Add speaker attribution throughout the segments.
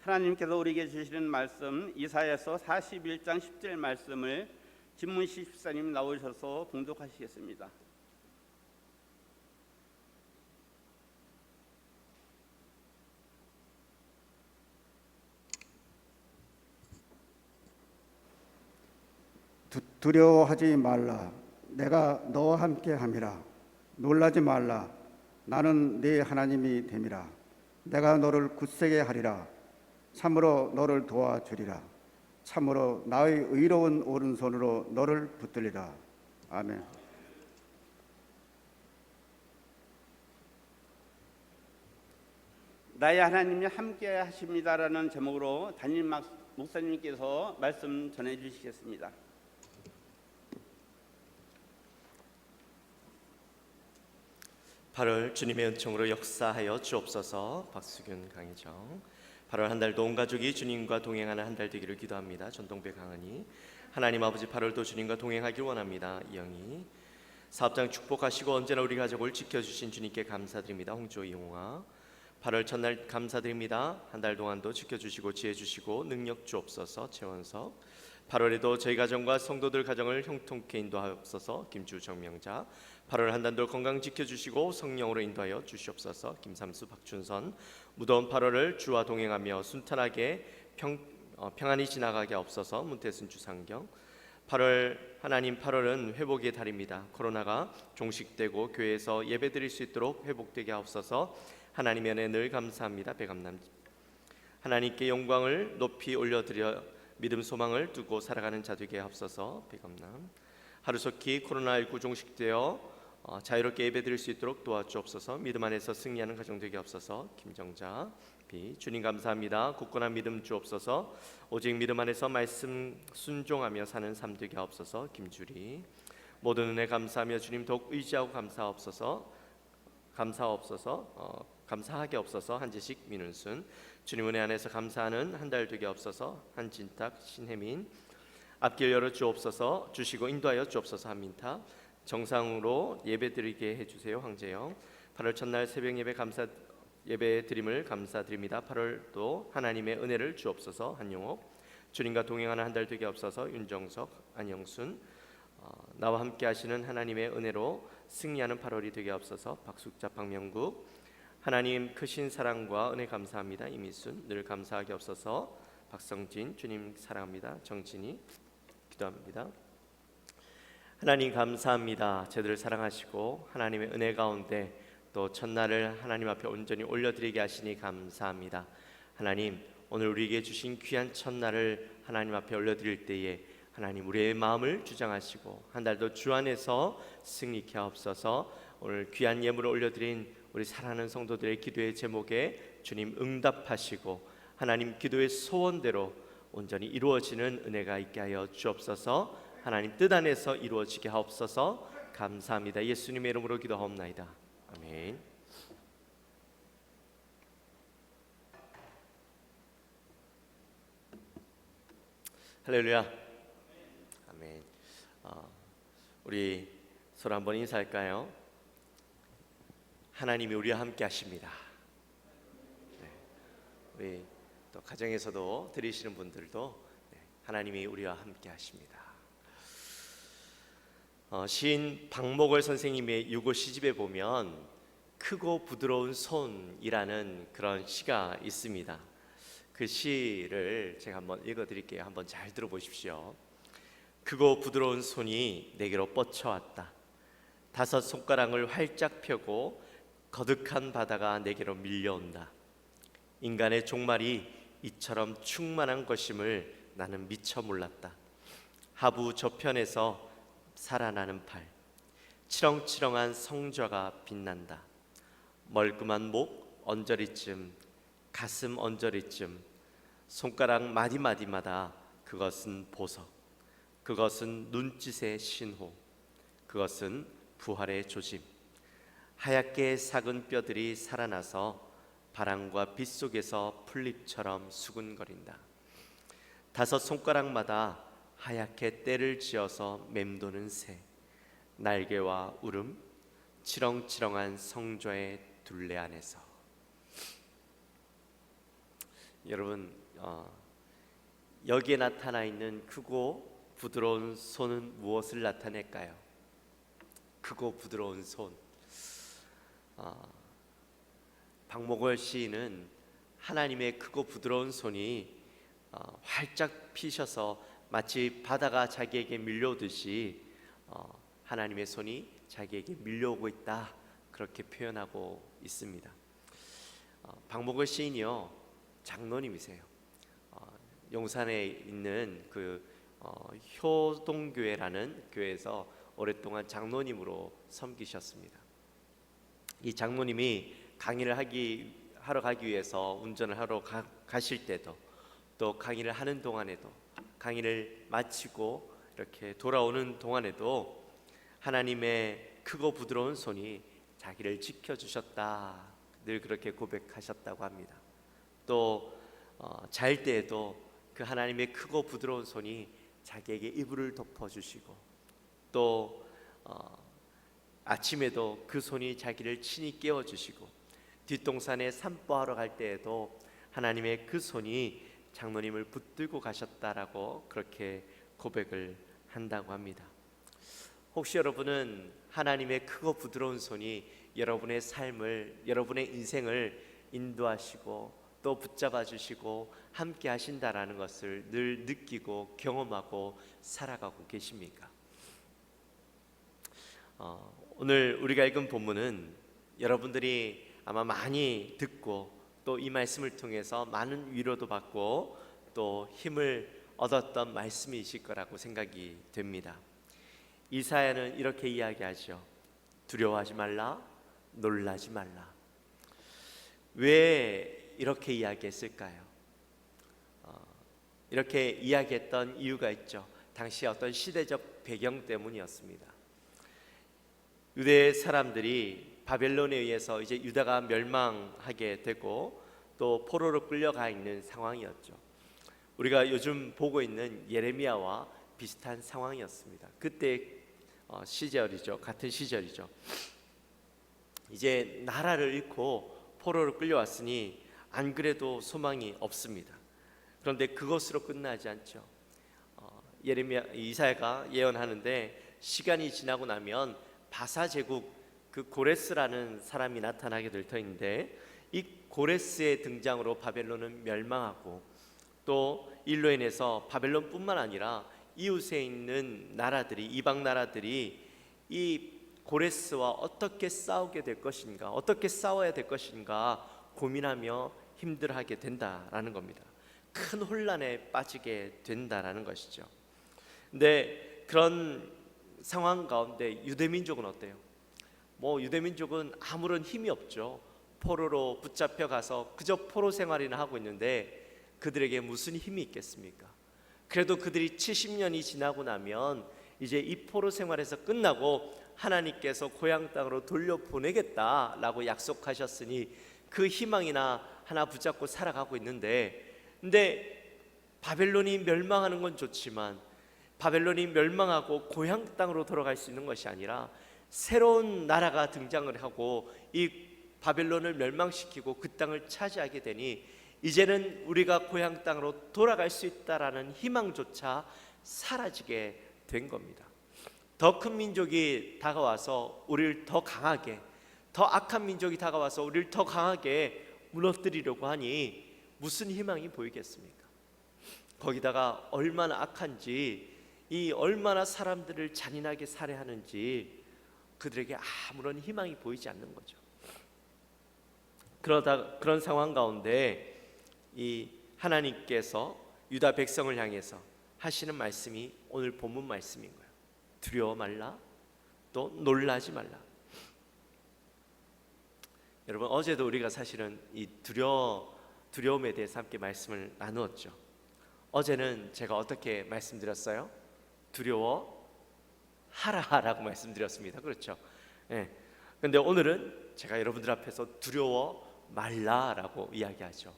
Speaker 1: 하나님께서 우리에게 주시는 말씀 이사야서 41장 10절 말씀을 진문식 집사님 나오셔서 봉독하시겠습니다.
Speaker 2: 두려워하지 말라. 내가 너와 함께 함이라. 놀라지 말라. 나는 네 하나님이 됨이라. 내가 너를 굳세게 하리라. 참으로 너를 도와주리라. 참으로 나의 의로운 오른손으로 너를 붙들리라. 아멘.
Speaker 1: 나의 하나님이 함께 하십니다라는 제목으로 담임 목사님께서 말씀 전해 주시겠습니다.
Speaker 3: (8월) 주님의 은총으로 역사하여 주옵소서. 박수균 강희정. 8월 한 달도 온 가족이 주님과 동행하는 한 달 되기를 기도합니다. 전동배 강은희. 하나님 아버지, 8월도 주님과 동행하길 원합니다. 이영희. 사업장 축복하시고 언제나 우리 가족을 지켜주신 주님께 감사드립니다. 홍조 이홍아. 8월 첫날 감사드립니다. 한 달 동안도 지켜주시고 지혜주시고 능력 주옵소서. 최원석. 8월에도 저희 가정과 성도들 가정을 형통케 인도하옵소서. 김주 정명자. 8월 한 달도 건강 지켜주시고 성령으로 인도하여 주시옵소서. 김삼수 박춘선. 무더운 8월을 주와 동행하며 순탄하게 평안히 지나가게 없어서. 문태순 주상경. 8월 하나님, 8월은 회복의 달입니다. 코로나가 종식되고 교회에서 예배드릴 수 있도록 회복되게 하옵소서. 하나님의 은혜 늘 감사합니다. 배감남. 하나님께 영광을 높이 올려드려 믿음 소망을 두고 살아가는 자 되게 하옵소서. 배감남. 하루속히 코로나19 종식되어 자유롭게 예배드릴 수 있도록 도와주옵소서. 믿음 안에서 승리하는 가정 되게 하옵소서. 김정자. 비. 주님 감사합니다. 굳건한 믿음 주옵소서. 오직 믿음 안에서 말씀 순종하며 사는 삶 되게 하옵소서. 김주리. 모든 은혜 감사하며 주님 더욱 의지하고 감사하게 없어서. 한지식. 민은순. 주님 은혜 안에서 감사하는 한 달 되게 없어서. 한진탁. 신혜민. 앞길 열어 주옵소서. 주시고 인도하여 주옵소서. 한민타. 정상으로 예배드리게 해주세요. 황재영. 8월 첫날 새벽 예배 드림을 감사드립니다. 8월도 하나님의 은혜를 주옵소서. 한용옥. 주님과 동행하는 한 달 되게 없어서. 윤정석. 안영순. 나와 함께 하시는 하나님의 은혜로 승리하는 8월이 되게 없어서. 박숙자. 박명국. 하나님 크신 사랑과 은혜 감사합니다. 이미순. 늘 감사하게 없어서. 박성진. 주님 사랑합니다. 정진이. 기도합니다. 하나님 감사합니다. 저희들을 사랑하시고 하나님의 은혜 가운데 또 첫날을 하나님 앞에 온전히 올려드리게 하시니 감사합니다. 하나님, 오늘 우리에게 주신 귀한 첫날을 하나님 앞에 올려드릴 때에 하나님 우리의 마음을 주장하시고 한 달도 주 안에서 승리케 하옵소서. 오늘 귀한 예물을 올려드린 우리 사랑하는 성도들의 기도의 제목에 주님 응답하시고 하나님 기도의 소원대로 온전히 이루어지는 은혜가 있게 하여 주옵소서. 하나님 뜻 안에서 이루어지게 하옵소서. 감사합니다. 예수님의 이름으로 기도하옵나이다. 아멘. 할렐루야. 아멘. 우리 서로 한번 인사할까요? 하나님이 우리와 함께 하십니다. 네. 우리 또 가정에서도 들으시는 분들도 하나님이 우리와 함께 하십니다. 시인 박목월 선생님의 유고 시집에 보면 크고 부드러운 손이라는 그런 시가 있습니다. 그 시를 제가 한번 읽어드릴게요. 한번 잘 들어보십시오. 크고 부드러운 손이 내게로 뻗쳐왔다. 5 손가락을 활짝 펴고 거득한 바다가 내게로 밀려온다. 인간의 종말이 이처럼 충만한 것임을 나는 미처 몰랐다. 하부 저편에서 살아나는 팔, 치렁치렁한 성좌가 빛난다. 멀끔한 목 언저리쯤, 가슴 언저리쯤, 손가락 마디마디마다 그것은 보석, 그것은 눈짓의 신호, 그것은 부활의 조짐. 하얗게 삭은 뼈들이 살아나서 바람과 빛 속에서 풀잎처럼 수근거린다. 5 손가락마다 하얗게 때를 지어서 맴도는 새, 날개와 울음, 치렁치렁한 성좌의 둘레 안에서. 여러분, 여기에 나타나 있는 크고 부드러운 손은 무엇을 나타낼까요? 크고 부드러운 손. 박목월 시인은 하나님의 크고 부드러운 손이 활짝 피셔서 마치 바다가 자기에게 밀려오듯이 하나님의 손이 자기에게 밀려오고 있다, 그렇게 표현하고 있습니다. 박목월 시인이요, 장로님이세요. 용산에 있는 그 효동교회라는 교회에서 오랫동안 장로님으로 섬기셨습니다. 이 장로님이 강의를 하러 가기 위해서 운전을 하러 가실 때도, 또 강의를 하는 동안에도, 강의를 마치고 이렇게 돌아오는 동안에도 하나님의 크고 부드러운 손이 자기를 지켜주셨다, 늘 그렇게 고백하셨다고 합니다. 또 잘 때에도 그 하나님의 크고 부드러운 손이 자기에게 이불을 덮어주시고, 또 아침에도 그 손이 자기를 친히 깨워주시고, 뒷동산에 산보하러 갈 때에도 하나님의 그 손이 장로님을 붙들고 가셨다라고 그렇게 고백을 한다고 합니다. 혹시 여러분은 하나님의 크고 부드러운 손이 여러분의 삶을, 여러분의 인생을 인도하시고 또 붙잡아 주시고 함께 하신다라는 것을 늘 느끼고 경험하고 살아가고 계십니까? 오늘 우리가 읽은 본문은 여러분들이 아마 많이 듣고 또 이 말씀을 통해서 많은 위로도 받고 또 힘을 얻었던 말씀이실 거라고 생각이 됩니다. 이사야는 이렇게 이야기하죠. 두려워하지 말라, 놀라지 말라. 왜 이렇게 이야기했을까요? 이렇게 이야기했던 이유가 있죠. 당시 어떤 시대적 배경 때문이었습니다. 유대 사람들이 바벨론에 의해서 이제 유다가 멸망하게 되고 또 포로로 끌려가 있는 상황이었죠. 우리가 요즘 보고 있는 예레미야와 비슷한 상황이었습니다. 그때 시절이죠. 같은 시절이죠. 이제 나라를 잃고 포로로 끌려왔으니 안 그래도 소망이 없습니다. 그런데 그것으로 끝나지 않죠. 이사야가 예언하는데 시간이 지나고 나면 바사 제국 그 고레스라는 사람이 나타나게 될 터인데, 이 고레스의 등장으로 바벨론은 멸망하고, 또 일로 인해서 바벨론뿐만 아니라 이웃에 있는 나라들이, 이방 나라들이 이 고레스와 어떻게 싸우게 될 것인가, 어떻게 싸워야 될 것인가 고민하며 힘들어하게 된다라는 겁니다. 큰 혼란에 빠지게 된다라는 것이죠. 근데 그런 상황 가운데 유대민족은 어때요? 유대민족은 아무런 힘이 없죠. 포로로 붙잡혀 가서 그저 포로 생활이나 하고 있는데 그들에게 무슨 힘이 있겠습니까? 그래도 그들이 70년이 지나고 나면 이제 이 포로 생활에서 끝나고 하나님께서 고향 땅으로 돌려보내겠다라고 약속하셨으니 그 희망이나 하나 붙잡고 살아가고 있는데, 근데 바벨론이 멸망하는 건 좋지만 바벨론이 멸망하고 고향 땅으로 돌아갈 수 있는 것이 아니라 새로운 나라가 등장을 하고 이 바벨론을 멸망시키고 그 땅을 차지하게 되니 이제는 우리가 고향 땅으로 돌아갈 수 있다라는 희망조차 사라지게 된 겁니다. 더 큰 민족이 다가와서 우리를 더 강하게, 더 악한 민족이 다가와서 우리를 더 강하게 무너뜨리려고 하니 무슨 희망이 보이겠습니까? 거기다가 얼마나 악한지, 이 얼마나 사람들을 잔인하게 살해하는지 그들에게 아무런 희망이 보이지 않는 거죠. 그런 상황 가운데 이 하나님께서 유다 백성을 향해서 하시는 말씀이 오늘 본문 말씀인 거예요. 두려워 말라, 또 놀라지 말라. 여러분, 어제도 우리가 사실은 이 두려움에 대해서 함께 말씀을 나누었죠. 어제는 제가 어떻게 말씀드렸어요? 두려워하라라고 말씀드렸습니다. 그렇죠? 네. 근데 오늘은 제가 여러분들 앞에서 두려워 말라라고 이야기하죠.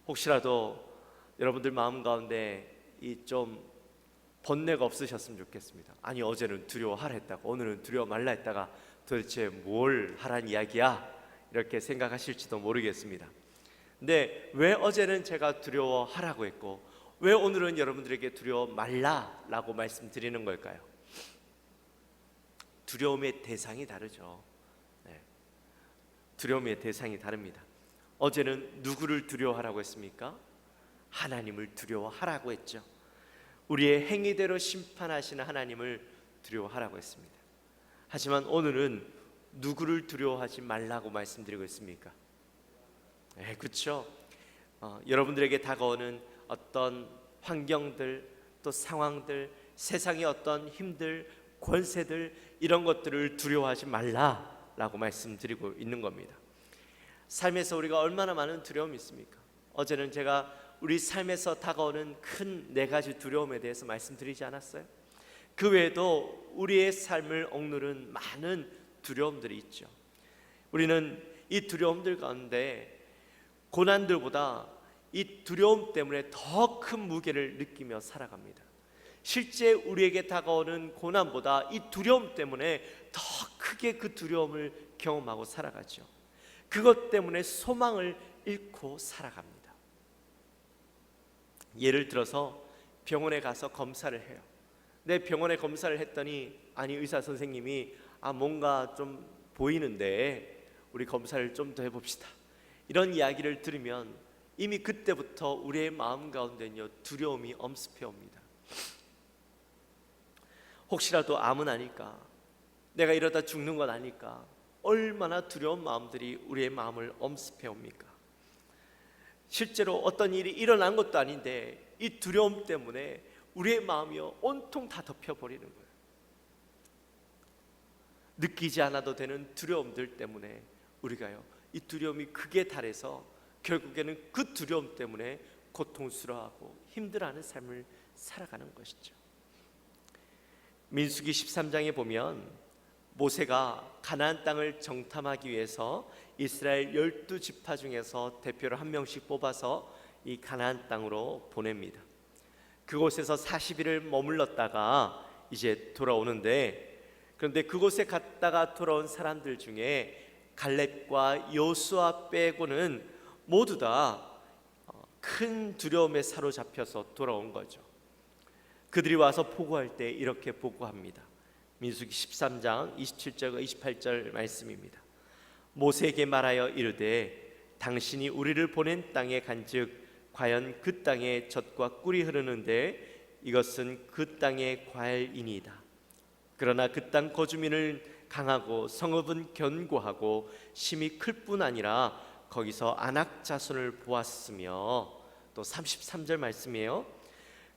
Speaker 3: 혹시라도 여러분들 마음 가운데 이 좀 번뇌가 없으셨으면 좋겠습니다. 아니, 어제는 두려워하라 했다가 오늘은 두려워 말라 했다가 도대체 뭘 하란 이야기야? 이렇게 생각하실지도 모르겠습니다. 근데 왜 어제는 제가 두려워하라고 했고 왜 오늘은 여러분들에게 두려워 말라라고 말씀드리는 걸까요? 두려움의 대상이 다르죠. 네. 두려움의 대상이 다릅니다. 어제는 누구를 두려워하라고 했습니까? 하나님을 두려워하라고 했죠. 우리의 행위대로 심판하시는 하나님을 두려워하라고 했습니다. 하지만 오늘은 누구를 두려워하지 말라고 말씀드리고 있습니까? 네, 그렇죠. 여러분들에게 다가오는 어떤 환경들, 또 상황들, 세상의 어떤 힘들, 권세들, 이런 것들을 두려워하지 말라라고 말씀드리고 있는 겁니다. 삶에서 우리가 얼마나 많은 두려움이 있습니까? 어제는 제가 우리 삶에서 다가오는 큰 4가지 두려움에 대해서 말씀드리지 않았어요? 그 외에도 우리의 삶을 억누른 많은 두려움들이 있죠. 우리는 이 두려움들 가운데 고난들보다 이 두려움 때문에 더 큰 무게를 느끼며 살아갑니다. 실제 우리에게 다가오는 고난보다 이 두려움 때문에 더 크게 그 두려움을 경험하고 살아가죠. 그것 때문에 소망을 잃고 살아갑니다. 예를 들어서 병원에 가서 검사를 해요. 내 병원에 검사를 했더니 아니 의사 선생님이 뭔가 좀 보이는데 우리 검사를 좀 더 해봅시다, 이런 이야기를 들으면 이미 그때부터 우리의 마음 가운데는요 두려움이 엄습해 옵니다. 혹시라도 암은 아닐까, 내가 이러다 죽는 건 아닐까, 얼마나 두려운 마음들이 우리의 마음을 엄습해 옵니까? 실제로 어떤 일이 일어난 것도 아닌데 이 두려움 때문에 우리의 마음이요 온통 다 덮여버리는 거예요. 느끼지 않아도 되는 두려움들 때문에 우리가요 이 두려움이 극에 달해서 결국에는 그 두려움 때문에 고통스러워하고 힘들어하는 삶을 살아가는 것이죠. 민수기 13장에 보면 모세가 가나안 땅을 정탐하기 위해서 이스라엘 12지파 중에서 대표를 한 명씩 뽑아서 이 가나안 땅으로 보냅니다. 그곳에서 40일을 머물렀다가 이제 돌아오는데, 그런데 그곳에 갔다가 돌아온 사람들 중에 갈렙과 여호수아 빼고는 모두 다 큰 두려움에 사로잡혀서 돌아온 거죠. 그들이 와서 보고할 때 이렇게 보고합니다. 민수기 13장 27절과 28절 말씀입니다. 모세에게 말하여 이르되 당신이 우리를 보낸 땅에 간즉 과연 그 땅에 젖과 꿀이 흐르는데 이것은 그 땅의 과일이니이다. 그러나 그 땅 거주민을 강하고 성읍은 견고하고 심이 클 뿐 아니라 거기서 아낙 자손을 보았으며, 또 33절 말씀이에요.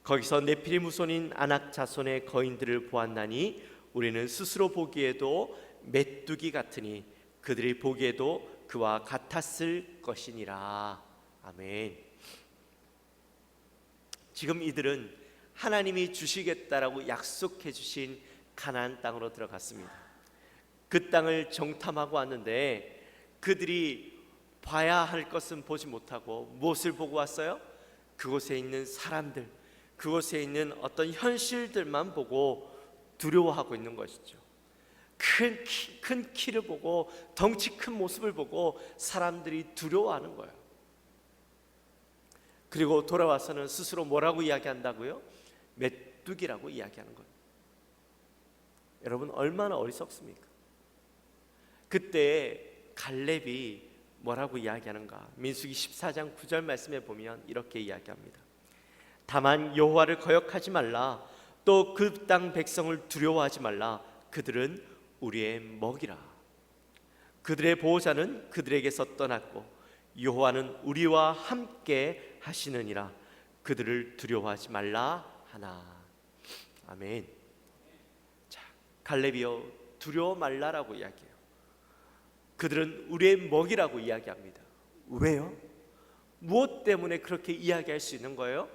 Speaker 3: 거기서 네피림 후손인 아낙 자손의 거인들을 보았나니 우리는 스스로 보기에도 메뚜기 같으니 그들이 보기에도 그와 같았을 것이니라. 아멘. 지금 이들은 하나님이 주시겠다라고 약속해 주신 가나안 땅으로 들어갔습니다. 그 땅을 정탐하고 왔는데 그들이 봐야 할 것은 보지 못하고 무엇을 보고 왔어요? 그곳에 있는 사람들, 그곳에 있는 어떤 현실들만 보고 두려워하고 있는 것이죠. 큰 키를 보고 덩치 큰 모습을 보고 사람들이 두려워하는 거예요. 그리고 돌아와서는 스스로 뭐라고 이야기한다고요? 메뚜기라고 이야기하는 거예요. 여러분 얼마나 어리석습니까? 그때 갈렙이 뭐라고 이야기하는가? 민수기 14장 9절 말씀에 보면 이렇게 이야기합니다. 다만 여호와를 거역하지 말라, 또 그 땅 백성을 두려워하지 말라. 그들은 우리의 먹이라. 그들의 보호자는 그들에게서 떠났고 여호와는 우리와 함께 하시느니라. 그들을 두려워하지 말라 하나. 아멘. 자, 갈렙이여 두려워 말라라고 이야기해요. 그들은 우리의 먹이라고 이야기합니다. 왜요? 무엇 때문에 그렇게 이야기할 수 있는 거예요?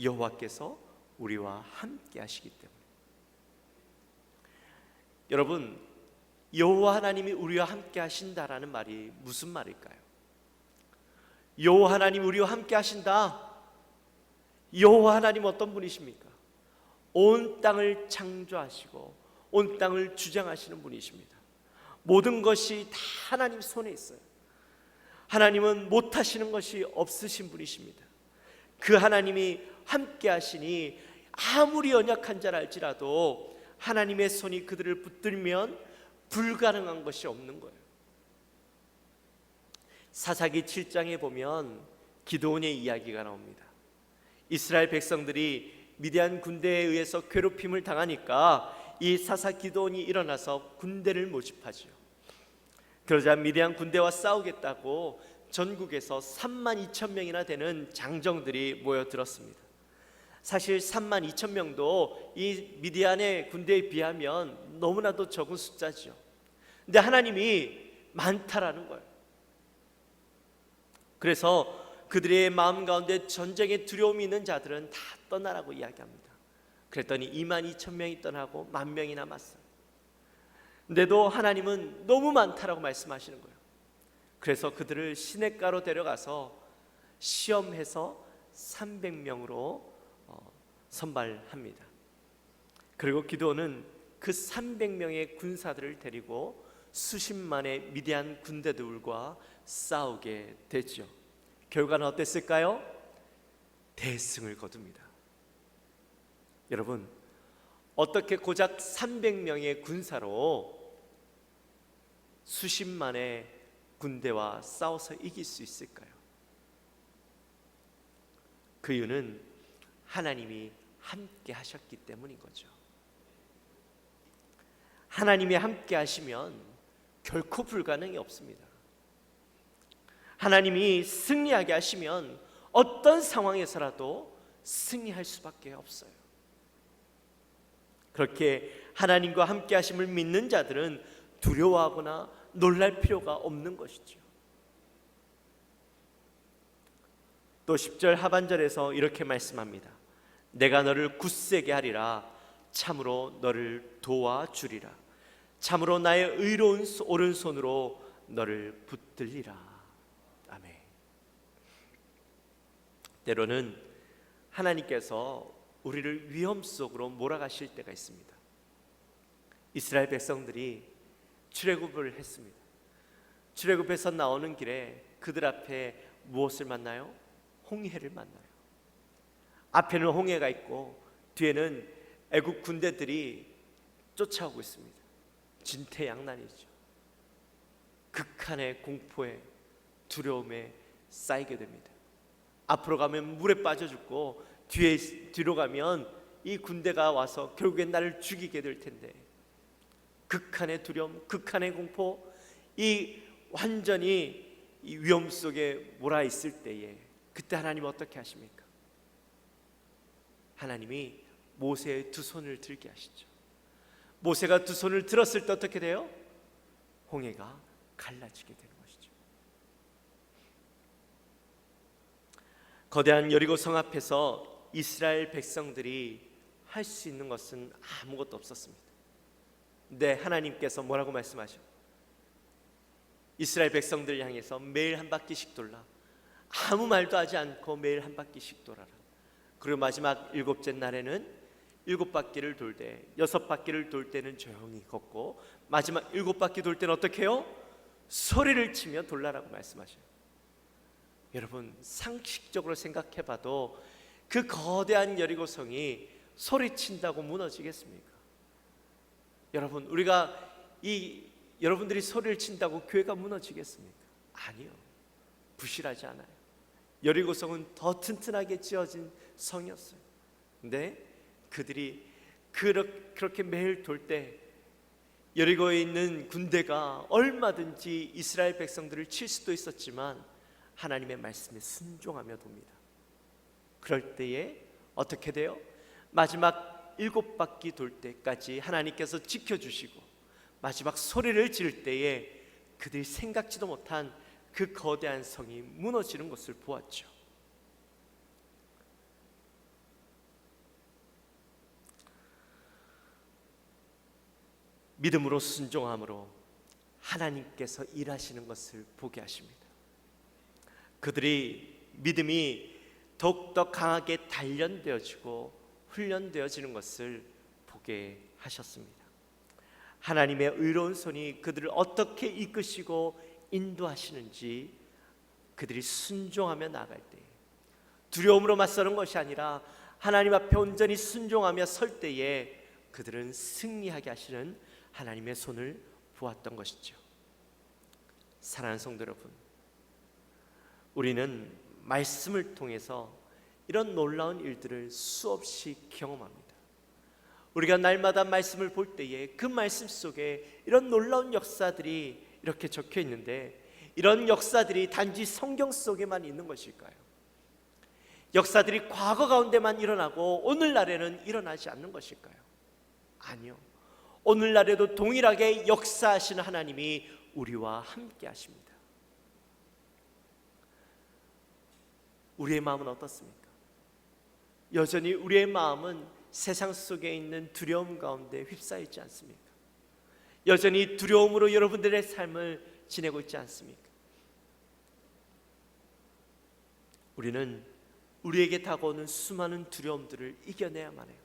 Speaker 3: 여호와께서 우리와 함께 하시기 때문에. 여러분, 여호와 하나님이 우리와 함께 하신다라는 말이 무슨 말일까요? 여호와 하나님 우리와 함께 하신다. 여호와 하나님 어떤 분이십니까? 온 땅을 창조하시고 온 땅을 주장하시는 분이십니다. 모든 것이 다 하나님 손에 있어요. 하나님은 못하시는 것이 없으신 분이십니다. 그 하나님이 함께 하시니 아무리 연약한 자라 할지라도 하나님의 손이 그들을 붙들면 불가능한 것이 없는 거예요. 사사기 7장에 보면 기드온의 이야기가 나옵니다. 이스라엘 백성들이 미디안 군대에 의해서 괴롭힘을 당하니까 이 사사 기드온이 일어나서 군대를 모집하죠. 그러자 미디안 군대와 싸우겠다고 전국에서 32,000명이나 되는 장정들이 모여들었습니다. 사실 32,000명도 이 미디안의 군대에 비하면 너무나도 적은 숫자죠. 근데 하나님이 많다라는 거예요. 그래서 그들의 마음 가운데 전쟁의 두려움이 있는 자들은 다 떠나라고 이야기합니다. 그랬더니 22,000명이 떠나고 10,000명이 남았어요. 근데도 하나님은 너무 많다라고 말씀하시는 거예요. 그래서 그들을 시냇가로 데려가서 시험해서 300명으로 선발합니다. 그리고 기드온은 그 300명의 군사들을 데리고 수십만의 미디안 군대들과 싸우게 되죠. 결과는 어땠을까요? 대승을 거둡니다. 여러분, 어떻게 고작 300명의 군사로 수십만의 군대와 싸워서 이길 수 있을까요? 그 이유는 하나님이 함께 하셨기 때문인 거죠. 하나님이 함께 하시면 결코 불가능이 없습니다. 하나님이 승리하게 하시면 어떤 상황에서라도 승리할 수밖에 없어요. 그렇게 하나님과 함께 하심을 믿는 자들은 두려워하거나 놀랄 필요가 없는 것이죠. 또 10절 하반절에서 이렇게 말씀합니다. 내가 너를 굳세게 하리라. 참으로 너를 도와주리라. 참으로 나의 의로운 오른손으로 너를 붙들리라. 아멘. 때로는 하나님께서 우리를 위험 속으로 몰아가실 때가 있습니다. 이스라엘 백성들이 출애굽을 했습니다. 출애굽에서 나오는 길에 그들 앞에 무엇을 만나요? 홍해를 만나요. 앞에는 홍해가 있고 뒤에는 애국 군대들이 쫓아오고 있습니다. 진퇴양난이죠. 극한의 공포에 두려움에 쌓이게 됩니다. 앞으로 가면 물에 빠져 죽고 뒤로 가면 이 군대가 와서 결국엔 나를 죽이게 될 텐데, 극한의 두려움, 극한의 공포, 이 완전히 이 위험 속에 몰아 있을 때에 그때 하나님 어떻게 하십니까? 하나님이 모세의 두 손을 들게 하시죠. 모세가 두 손을 들었을 때 어떻게 돼요? 홍해가 갈라지게 되는 것이죠. 거대한 여리고 성 앞에서 이스라엘 백성들이 할 수 있는 것은 아무것도 없었습니다. 근데 하나님께서 뭐라고 말씀하셔? 이스라엘 백성들을 향해서 매일 한 바퀴씩 돌라. 아무 말도 하지 않고 매일 한 바퀴씩 돌아라. 그리고 마지막 7째 날에는 7바퀴를 돌 때, 6바퀴를 돌 때는 조용히 걷고 마지막 7바퀴 돌 때는 어떻게 해요? 소리를 치며 돌라라고 말씀하셔요. 여러분, 상식적으로 생각해봐도 그 거대한 여리고성이 소리친다고 무너지겠습니까? 여러분, 여러분들이 소리를 친다고 교회가 무너지겠습니까? 아니요, 부실하지 않아요. 여리고성은 더 튼튼하게 지어진 성이었어요. 근데 그들이 그렇게 매일 돌 때 여리고에 있는 군대가 얼마든지 이스라엘 백성들을 칠 수도 있었지만 하나님의 말씀에 순종하며 돕니다. 그럴 때에 어떻게 돼요? 마지막 7바퀴 돌 때까지 하나님께서 지켜주시고 마지막 소리를 지를 때에 그들이 생각지도 못한 그 거대한 성이 무너지는 것을 보았죠. 믿음으로 순종함으로 하나님께서 일하시는 것을 보게 하십니다. 그들이 믿음이 더욱더 강하게 단련되어지고 훈련되어지는 것을 보게 하셨습니다. 하나님의 의로운 손이 그들을 어떻게 이끄시고 인도하시는지 그들이 순종하며 나아갈 때, 두려움으로 맞서는 것이 아니라 하나님 앞에 온전히 순종하며 설 때에 그들은 승리하게 하시는 하나님의 손을 보았던 것이죠. 사랑하는 성도 여러분, 우리는 말씀을 통해서 이런 놀라운 일들을 수없이 경험합니다. 우리가 날마다 말씀을 볼 때에 그 말씀 속에 이런 놀라운 역사들이 이렇게 적혀 있는데, 이런 역사들이 단지 성경 속에만 있는 것일까요? 역사들이 과거 가운데만 일어나고 오늘날에는 일어나지 않는 것일까요? 아니요. 오늘날에도 동일하게 역사하시는 하나님이 우리와 함께 하십니다. 우리의 마음은 어떻습니까? 여전히 우리의 마음은 세상 속에 있는 두려움 가운데 휩싸이지 않습니까? 여전히 두려움으로 여러분들의 삶을 지내고 있지 않습니까? 우리는 우리에게 다가오는 수많은 두려움들을 이겨내야만 해요.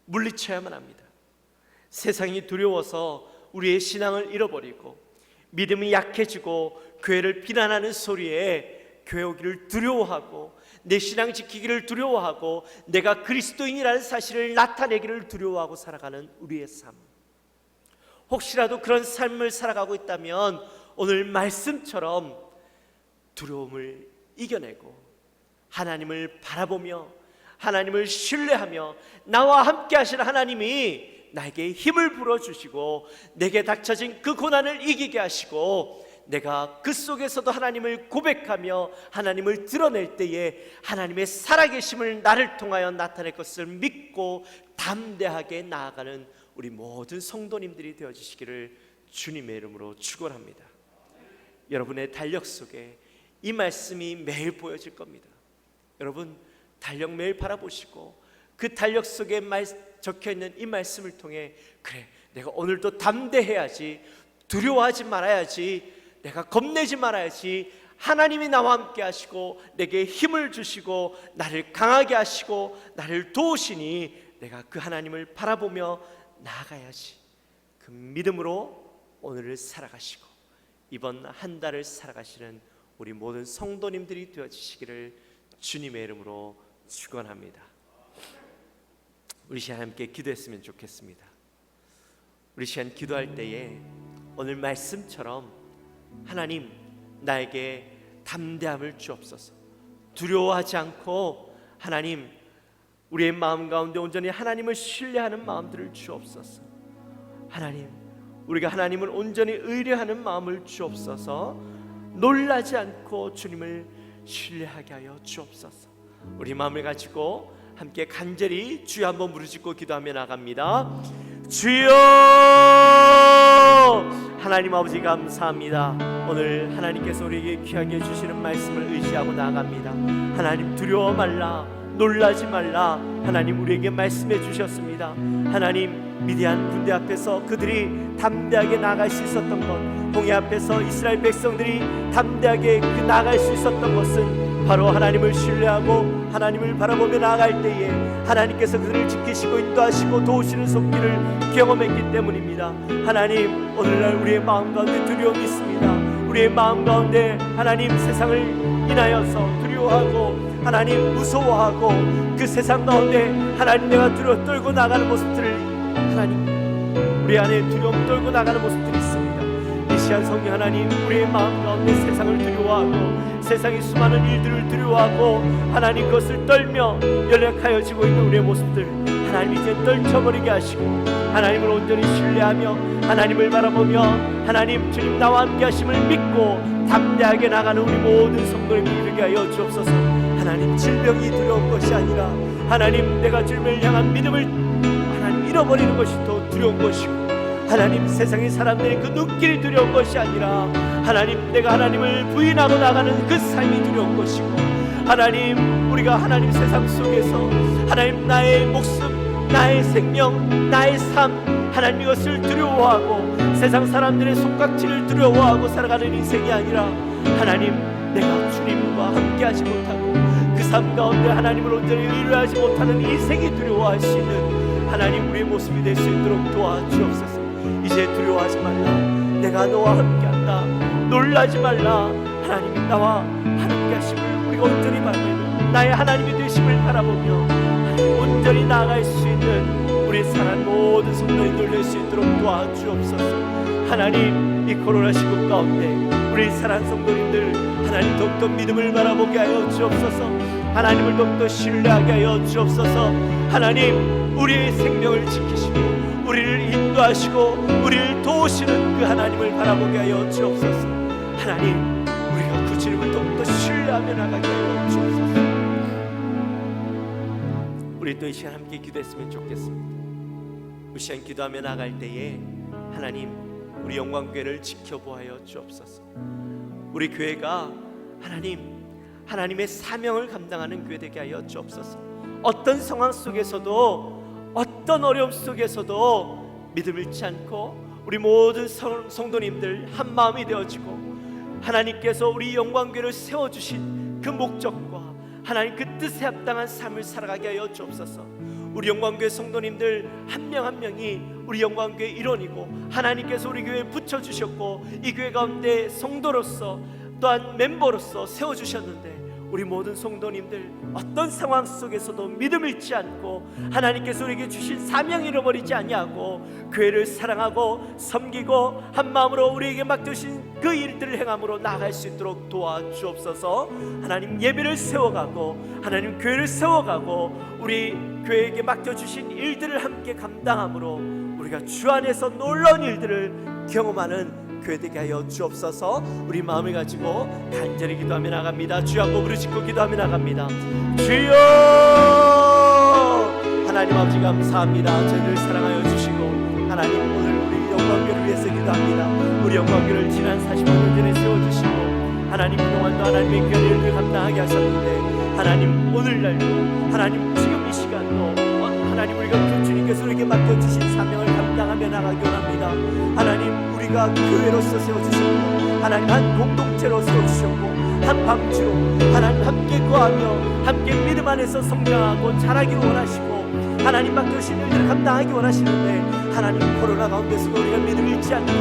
Speaker 3: 물리쳐야만 합니다. 세상이 두려워서 우리의 신앙을 잃어버리고 믿음이 약해지고 교회를 비난하는 소리에 교회 오기를 두려워하고 내 신앙 지키기를 두려워하고 내가 그리스도인이라는 사실을 나타내기를 두려워하고 살아가는 우리의 삶, 혹시라도 그런 삶을 살아가고 있다면 오늘 말씀처럼 두려움을 이겨내고 하나님을 바라보며 하나님을 신뢰하며 나와 함께 하시는 하나님이 나에게 힘을 불어주시고 내게 닥쳐진 그 고난을 이기게 하시고 내가 그 속에서도 하나님을 고백하며 하나님을 드러낼 때에 하나님의 살아계심을 나를 통하여 나타낼 것을 믿고 담대하게 나아가는 우리 모든 성도님들이 되어주시기를 주님의 이름으로 축원합니다. 여러분의 달력 속에 이 말씀이 매일 보여질 겁니다. 여러분, 달력 매일 바라보시고 그 달력 속에 적혀있는 이 말씀을 통해, 그래, 내가 오늘도 담대해야지, 두려워하지 말아야지, 내가 겁내지 말아야지, 하나님이 나와 함께 하시고 내게 힘을 주시고 나를 강하게 하시고 나를 도우시니 내가 그 하나님을 바라보며 나아가야지, 그 믿음으로 오늘을 살아가시고 이번 한 달을 살아가시는 우리 모든 성도님들이 되어주시기를 주님의 이름으로 축원합니다. 우리 시간 함께 기도했으면 좋겠습니다. 우리 시간 기도할 때에 오늘 말씀처럼 하나님, 나에게 담대함을 주옵소서. 두려워하지 않고 하나님, 우리의 마음 가운데 온전히 하나님을 신뢰하는 마음들을 주옵소서. 하나님, 우리가 하나님을 온전히 의뢰하는 마음을 주옵소서. 놀라지 않고 주님을 신뢰하게 하여 주옵소서. 우리 마음을 가지고 함께 간절히 주여 한번 부르짖고 기도하며 나갑니다. 주여! 하나님 아버지 감사합니다. 오늘 하나님께서 우리에게 귀하게 주시는 말씀을 의지하고 나아갑니다. 하나님, 두려워 말라, 놀라지 말라, 하나님 우리에게 말씀해 주셨습니다. 하나님, 미디안 군대 앞에서 그들이 담대하게 나아갈 수 있었던 것, 홍해 앞에서 이스라엘 백성들이 담대하게 나아갈 수 있었던 것은 바로 하나님을 신뢰하고 하나님을 바라보며 나아갈 때에 하나님께서 그들을 지키시고 인도하시고 도우시는 손길을 경험했기 때문입니다. 하나님, 오늘날 우리의 마음 가운데 두려움이 있습니다. 우리의 마음 가운데 하나님, 세상을 인하여서 두려워하고 하나님 무서워하고 그 세상 가운데 하나님, 내가 두려워 떨고 나가는 모습들을, 하나님 우리 안에 두려움 떨고 나가는 모습들이 있습니다. 이 시간 성령 하나님, 우리의 마음 가운데 세상을 두려워하고 세상의 수많은 일들을 두려워하고 하나님 그것을 떨며 연약하여지고 있는 우리의 모습들, 하나님 이제 떨쳐버리게 하시고 하나님을 온전히 신뢰하며 하나님을 바라보며 하나님 주님 나와 함께 하심을 믿고 담대하게 나가는 우리 모든 성도님이 이르게 하여 주옵소서. 하나님, 질병이 두려운 것이 아니라 하나님, 내가 주님을 향한 믿음을 하나님 잃어버리는 것이 더 두려운 것이고, 하나님 세상의 사람들의 그 눈길이 두려운 것이 아니라 하나님, 내가 하나님을 부인하고 나가는 그 삶이 두려운 것이고, 하나님 우리가 하나님 세상 속에서 하나님 나의 목숨, 나의 생명, 나의 삶, 하나님 이것을 두려워하고 세상 사람들의 손깍지를 두려워하고 살아가는 인생이 아니라 하나님, 내가 주님과 함께 하지 못하고 그 삶 가운데 하나님을 온전히 의뢰하지 못하는 인생이 두려워할 수 있는 하나님 우리의 모습이 될 수 있도록 도와주옵소서. 이제 두려워하지 말라, 내가 너와 함께한다. 놀라지 말라, 하나님이 나와 함께 하심을 우리가 온전히 바라보며 나의 하나님이 되심을 바라보며 온전히 나아갈 수 있는 우리 사랑 모든 성도님들 될 수 있도록 도와주옵소서. 하나님, 이 코로나 시국 가운데 우리 사랑 성도님들 하나님 더욱더 믿음을 바라보게 하여 주옵소서. 하나님을 더욱더 신뢰하게 하여 주옵소서. 하나님, 우리의 생명을 지키시고 우리를 인도하시고 우리를 도우시는 그 하나님을 바라보게 하여 주옵소서. 하나님, 우리가 그 주님을 더욱더 신뢰하며 나가게 하여 주옵소서. 우리 또 이 시간 함께 기도했으면 좋겠습니다. 이 시간 기도하며 나갈 때에 하나님, 우리 영광교회를 지켜보아여 주옵소서. 우리 교회가 하나님의 사명을 감당하는 교회 되게 하여 주옵소서. 어떤 상황 속에서도 어떤 어려움 속에서도 믿음 잃지 않고 우리 모든 성도님들 한 마음이 되어지고 하나님께서 우리 영광교회를 세워주신 그 목적과 하나님 그 뜻에 합당한 삶을 살아가게 하여 주옵소서. 우리 영광교회 성도님들 한 명 한 명이 우리 영광교회 일원이고 하나님께서 우리 교회에 붙여주셨고 이 교회 가운데 성도로서 또한 멤버로서 세워주셨는데 우리 모든 성도님들 어떤 상황 속에서도 믿음 잃지 않고 하나님께서 우리에게 주신 사명 잃어버리지 아니하고 교회를 사랑하고 섬기고 한 마음으로 우리에게 맡겨주신 그 일들을 행함으로 나아갈 수 있도록 도와주옵소서. 하나님, 예배를 세워가고 하나님 교회를 세워가고 우리 교회에게 맡겨주신 일들을 함께 감당함으로 우리가 주 안에서 놀라운 일들을 경험하는 교회 되게 하여 주옵소서. 우리 마음을 가지고 간절히 기도하며 나갑니다. 주여 한번 부르짖고 기도하며 나갑니다. 주여, 하나님 아버지 감사합니다. 저희를 사랑하여 주시고 하나님, 오늘 우리 영광교회를 위해서 기도합니다. 우리 영광교회를 지난 40년 전에 세워주시고 하나님 그동안도 하나님의 귀한 일을 감당하게 하셨는데 하나님 오늘날도 하나님 지금 이 시간도 하나님 우리가 그 주님께서 우리에게 맡겨주신 사명을 감당하며 나가기 원합니다. 하나님, 우리가 교회로서 세워주셨고 하나님 한 공동체로 세워주셨고 한 방주로 하나님 함께 거하며 함께 믿음 안에서 성장하고 자라기를 원하시고 하나님 맡겨주신 일들을 감당하기 원하시는데 하나님 코로나 가운데서도 우리가 믿음 잃지 않고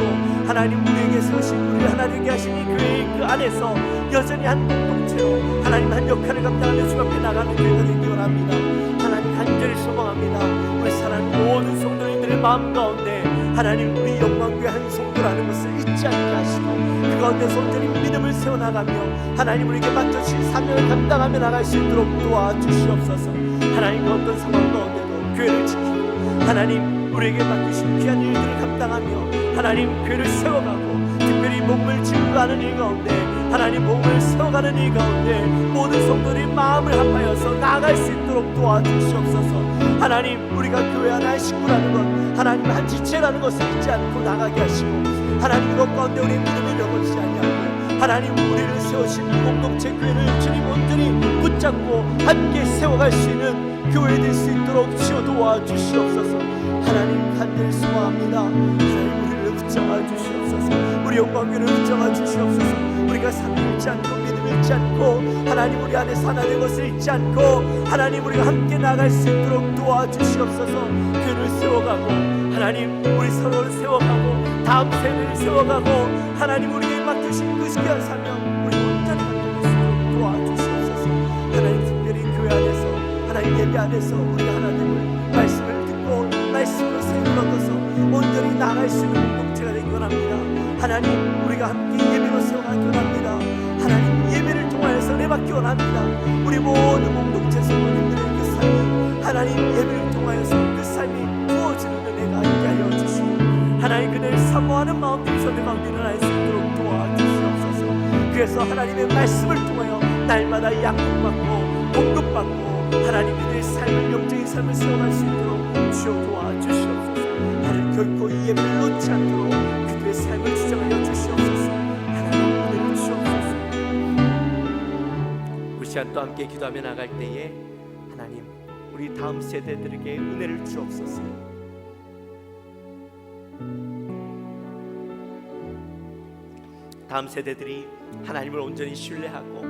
Speaker 3: 하나님 우리에게 세우신 우리를 하나님께 하신 이 교회 그 안에서 여전히 한 공동체로 하나님 한 역할을 감당하며 주 앞에 나가는 교회가 되기 원합니다. 하나님 간절히 소망합니다. 우리 사랑하는 모든 성도님들의 마음 가운데 하나님 우리 영광교회 한 성도라는 것을 잊지 않게 하시고 그 가운데서 온전히 믿음을 세워나가며 하나님 우리에게 맡겨주신 사명을 감당하며 나갈 수 있도록 도와주시옵소서. 하나님 그 어떤 상황 가운데도 교회를 지키고 하나님 우리에게 맡기신 귀한 일들을 감당하며 하나님 교회를 세워가고 특별히 몸을 증거하는 일 가운데 하나님 몸을 세워가는 일 가운데 모든 성도들이 마음을 합하여서 나아갈 수 있도록 도와주시옵소서. 하나님, 우리가 교회 하나의 식구라는 것 하나님 한 지체라는 것을 잊지 않고 나가게 하시고 하나님 그것 가운데 우리의 믿음이 잃어버리지 아니하고 하나님 우리를 세우신 공동체 교회를 주님 온전히 붙잡고 함께 세워갈 수 있는 교회 될 수 있도록 주여 도와주시옵소서. 하나님 간절히 소망합니다. 하나님 우리를 붙잡아 주시옵소서. 우리 영광교회를 붙잡아 주시옵소서. 우리가 삶을 잃지 않고 믿음을 잃지 않고 하나님 우리 안에서 하나 된 것을 잊지 않고 하나님 우리가 함께 나갈 수 있도록 도와주시옵소서. 교회를 세워가고 하나님 우리 서로를 세워가고 다음 세대를 세워가고 하나님 우리에게 맡기신 그 귀한 사명 우리 온전히 감당할 수 있도록 도와주시옵소서. 하나님 특별히 교회 안에서 하나님 예배 안에서 우리가 하나님을 말씀을 듣고 말씀으로 세움을 얻어서 온전히 나아갈 수 있는 공동체가 되기 원합니다. 하나님 우리가 함께 예배로 세워가기 원합니다. 하나님 예배를 통하여서 내받기 원합니다. 우리 모든 공동체 성도님들의 그 삶이 하나님 예배를 통하여서 그 삶이 부어지는 은혜가 있게 하여 주시고 하나님 그들을 사모하는 마음들이 저들 가운데 일어날 수 있도록 도와주시옵소서. 그래서 하나님의 말씀을 통하여 날마다 양육받고 공급받고 하나님 그들의 삶을 영적인 삶을 세워갈 수 있도록 주여 도와주시옵소서. 하나님 결코 이 예배를 놓지 않도록 그들의 삶을 지정하여 주시옵소서. 하나님 은혜를 주옵소서. 우리 시간 또 함께 기도하며 나갈 때에 하나님 우리 다음 세대들에게 은혜를 주옵소서. 다음 세대들이 하나님을 온전히 신뢰하고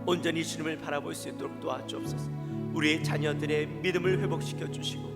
Speaker 3: 온전히 주님을 바라볼 수 있도록 도와주옵소서. 우리의 자녀들의 믿음을 회복시켜 주시고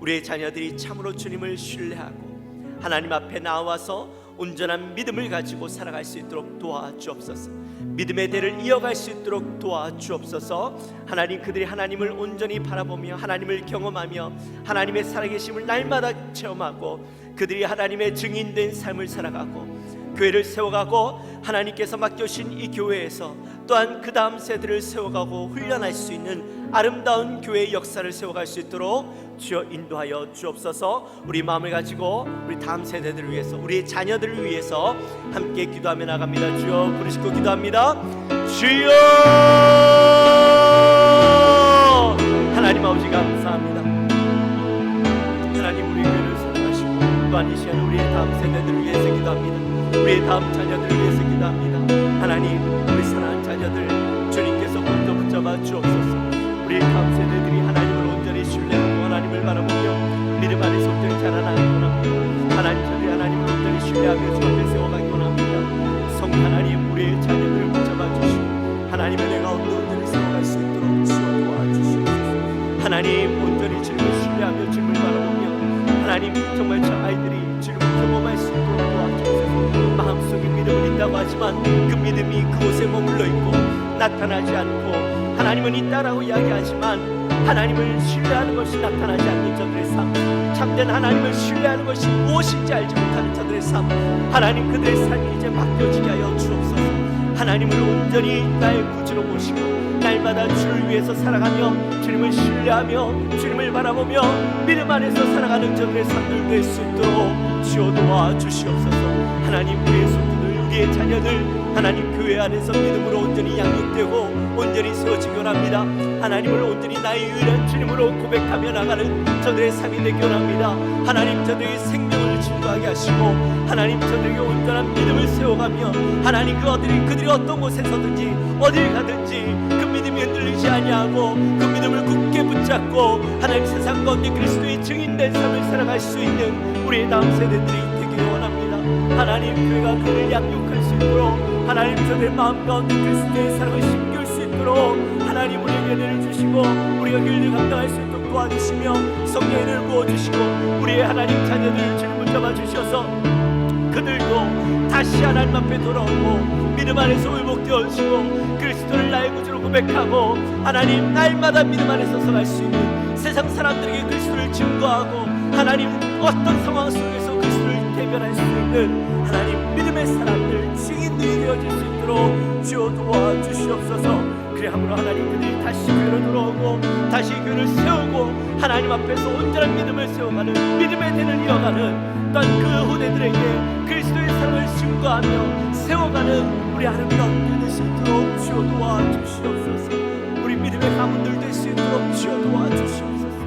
Speaker 3: 우리의 자녀들이 참으로 주님을 신뢰하고 하나님 앞에 나와서 온전한 믿음을 가지고 살아갈 수 있도록 도와주옵소서. 믿음의 대를 이어갈 수 있도록 도와주옵소서. 하나님, 그들이 하나님을 온전히 바라보며 하나님을 경험하며 하나님의 살아계심을 날마다 체험하고 그들이 하나님의 증인된 삶을 살아가고 교회를 세워가고 하나님께서 맡겨주신 이 교회에서 또한 그 다음 세대를 세워가고 훈련할 수 있는 아름다운 교회의 역사를 세워갈 수 있도록 주여 인도하여 주옵소서. 우리 마음을 가지고 우리 다음 세대들을 위해서, 우리의 자녀들을 위해서 함께 기도하며 나갑니다. 주여 부르시고 기도합니다. 주여, 하나님 아버지 감사합니다. 하나님, 우리 교회를 사랑하시고 또한 이 시간 우리의 다음 세대들을 위해서 기도합니다. 우리의 다음 자녀들을 위해서 기도합니다. 하나님, 우리 사랑하는 자녀들 주님께서 먼저 붙잡아 주옵소서. 우리 다음 세대들이 하나님을 온전히 신뢰하고 하나님을 바라보며 믿음 안에서 온전히 자라나기 원합니다. 하나님, 저들이 하나님을 온전히 신뢰하며 주 앞에 세워가기 원합니다. 성령 하나님, 우리의 자녀들을 붙잡아 주시고 하나님의 내 가운데 온전히 세워갈 수 있도록 주여 도와주시옵소서. 하나님, 온전히 주님을 신뢰하며 주님을 바라보며 하나님, 정말 저 아이들이 주님을 경험할 수 있도록 도와주옵소서. 마음속에 믿음은 있다고 하지만 그 믿음이 그곳에 머물러 있고 나타나지 않고, 하나님은 있다라고 이야기하지만 하나님을 신뢰하는 것이 나타나지 않는 저들의 삶, 참된 하나님을 신뢰하는 것이 무엇인지 알지 못하는 저들의 삶, 하나님, 그들의 삶이 이제 맡겨지게 하여 주옵소서. 하나님을 온전히 나의 구주로 모시고 날마다 주를 위해서 살아가며 주님을 신뢰하며 주님을 바라보며 믿음 안에서 살아가는 저들의 삶을 될 수 있도록 주여 도와주시옵소서. 하나님, 우리의 손주들, 우리의 자녀들 하나님 교회 안에서 믿음으로 온전히 양육되고 온전히 세워지기 원합니다. 하나님을 온전히 나의 유일한 주님으로 고백하며 나가는 저들의 삶이 되기 원합니다. 하나님, 저들의 생명을 진도하게 하시고 하나님, 저들에게 온전한 믿음을 세워가며 하나님, 그들이 어떤 곳에서든지 어딜 가든지 그 믿음이 흔들리지 아니하고 그 믿음을 굳게 붙잡고 하나님, 세상 가운데 그리스도의 증인된 삶을 살아갈 수 있는 우리의 다음 세대들이 되기를 원합니다. 하나님, 교회가 그를 양육할 수 있도록 하나님, 저들의 마음 가운데 그리스도의 사랑을 심겨올 수 있도록 하나님, 우리에게 은혜를 주시고 우리가 그 일을 감당할 수 있도록 도와주시며 성령을 부어주시고 우리의 하나님 자녀들을 주님 붙잡아 주셔서 그들도 다시 하나님 앞에 돌아오고 믿음 안에서 회복되어지고 그리스도를 나의 구주로 고백하고 하나님, 날마다 믿음 안에서 서갈 수 있는 세상 사람들에게 그리스도를 증거하고 하나님, 어떤 상황 속에서 그리스도를 대변할 수 있는 하나님, 믿음의 사람들, 증인들이 되어질 수 있도록 주여 도와주시옵소서. 그래 함으로 하나님, 그들이 다시 교회로 돌아오고 다시 교회를 세우고 하나님 앞에서 온전한 믿음을 세워가는 믿음의 대를 이어가는 또한 그 후대들에게 그리스도의 사랑을 증거하며 세워가는 우리 아름다운 때 될 수 있도록 주여 도와주시옵소서. 우리 믿음의 가문들 될 수 있도록 주여 도와주시옵소서.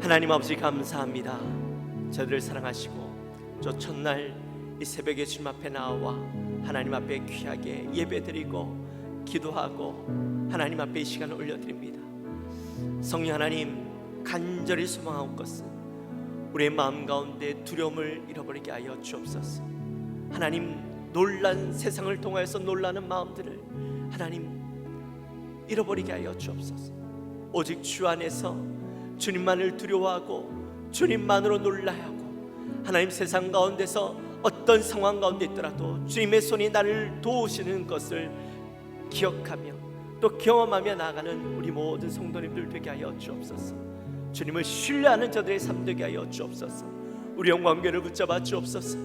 Speaker 3: 하나님 아버지 감사합니다. 저들을 사랑하시고 저 첫날 이 새벽에 주님 앞에 나와 하나님 앞에 귀하게 예배드리고 기도하고 하나님 앞에 이 시간을 올려드립니다. 성령 하나님, 간절히 소망하옵 것은 우리의 마음 가운데 두려움을 잃어버리게 하여 주옵소서. 하나님, 놀란 세상을 통하여서 놀라는 마음들을 하나님 잃어버리게 하여 주옵소서. 오직 주 안에서 주님만을 두려워하고 주님만으로 놀라야 하고 하나님, 세상 가운데서 어떤 상황 가운데 있더라도 주님의 손이 나를 도우시는 것을 기억하며 또 경험하며 나아가는 우리 모든 성도님들 되게 하여 주옵소서. 주님을 신뢰하는 저들의 삶 되게 하여 주옵소서. 우리 영광교회를 붙잡아 주옵소서.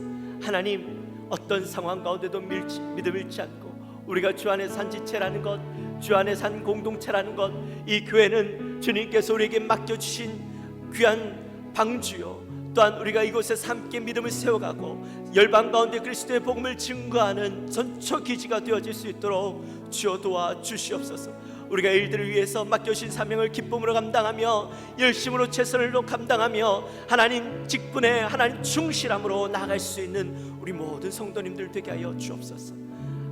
Speaker 3: 하나님, 어떤 상황 가운데도 믿음 잃지 않고 우리가 주 안에 산 지체라는 것, 주 안에 산 공동체라는 것, 이 교회는 주님께서 우리에게 맡겨주신 귀한 방주요, 또한 우리가 이곳에서 함께 믿음을 세워가고 열방 가운데 그리스도의 복음을 증거하는 전처 기지가 되어질 수 있도록 주여 도와주시옵소서. 우리가 일들을 위해서 맡겨주신 사명을 기쁨으로 감당하며 열심으로 최선을 감당하며 하나님 직분에 하나님 충실함으로 나아갈 수 있는 우리 모든 성도님들 되게 하여 주옵소서.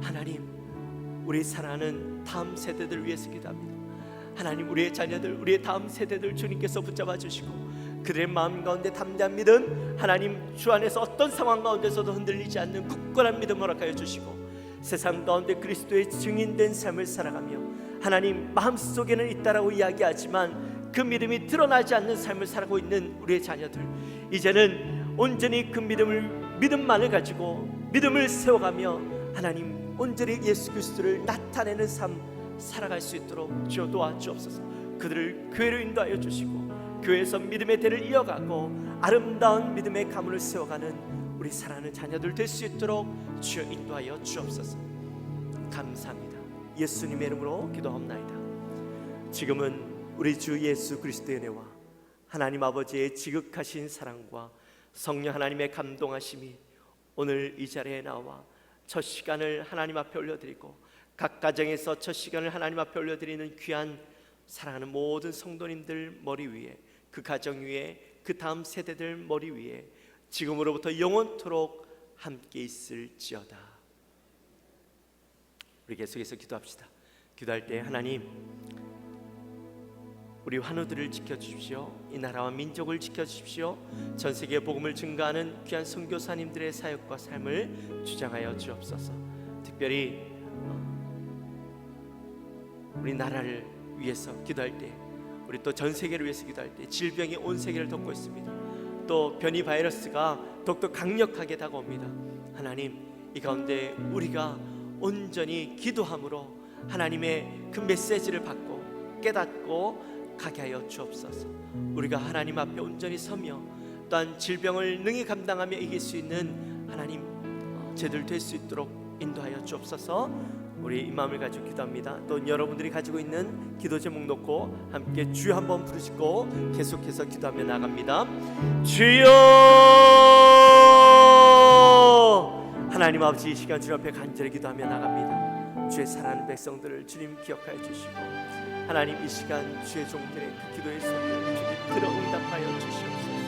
Speaker 3: 하나님, 우리 사랑하는 다음 세대들 위해서 기도합니다. 하나님, 우리의 자녀들, 우리의 다음 세대들 주님께서 붙잡아 주시고 그들의 마음 가운데 담대한 믿음, 하나님 주 안에서 어떤 상황 가운데서도 흔들리지 않는 굳건한 믿음 허락하여 주시고 세상 가운데 그리스도의 증인된 삶을 살아가며 하나님, 마음속에는 있다라고 이야기하지만 그 믿음이 드러나지 않는 삶을 살아가고 있는 우리의 자녀들, 이제는 온전히 그 믿음만을 가지고 믿음을 세워가며 하나님 온전히 예수 그리스도를 나타내는 삶 살아갈 수 있도록 주여 도와주옵소서. 그들을 교회로 인도하여 주시고 교회에서 믿음의 대를 이어가고 아름다운 믿음의 가문을 세워가는 우리 사랑하는 자녀들 될 수 있도록 주여 인도하여 주옵소서. 감사합니다. 예수님의 이름으로 기도합나이다. 지금은 우리 주 예수 그리스도의 은혜와 하나님 아버지의 지극하신 사랑과 성령 하나님의 감동하심이 오늘 이 자리에 나와 첫 시간을 하나님 앞에 올려드리고 각 가정에서 첫 시간을 하나님 앞에 올려드리는 귀한 사랑하는 모든 성도님들 머리 위에, 그 가정 위에, 그 다음 세대들 머리 위에 지금으로부터 영원토록 함께 있을지어다. 우리 계속해서 기도합시다. 기도할 때 하나님, 우리 환우들을 지켜주십시오. 이 나라와 민족을 지켜주십시오. 전 세계 복음을 증거하는 귀한 선교사님들의 사역과 삶을 주장하여 주옵소서. 특별히 우리 나라를 위해서 기도할 때, 우리 또 전 세계를 위해서 기도할 때 질병이 온 세계를 덮고 있습니다. 또 변이 바이러스가 더욱더 강력하게 다가옵니다. 하나님, 이 가운데 우리가 온전히 기도함으로 하나님의 그 메시지를 받고 깨닫고 가게 하여 주옵소서. 우리가 하나님 앞에 온전히 서며 또한 질병을 능히 감당하며 이길 수 있는 하나님 제들 될 수 있도록 인도하여 주옵소서. 우리 이 마음을 가지고 기도합니다. 또 여러분들이 가지고 있는 기도 제목 놓고 함께 주여 한번 부르시고 계속해서 기도하며 나갑니다. 주여! 하나님 아버지, 이 시간 주님 앞에 간절히 기도하며 나갑니다. 주의 사랑하는 백성들을 주님 기억하여 주시고 하나님, 이 시간 주의 종들의 그 기도의 소리를 주님 들어 응답하여 주시옵소서.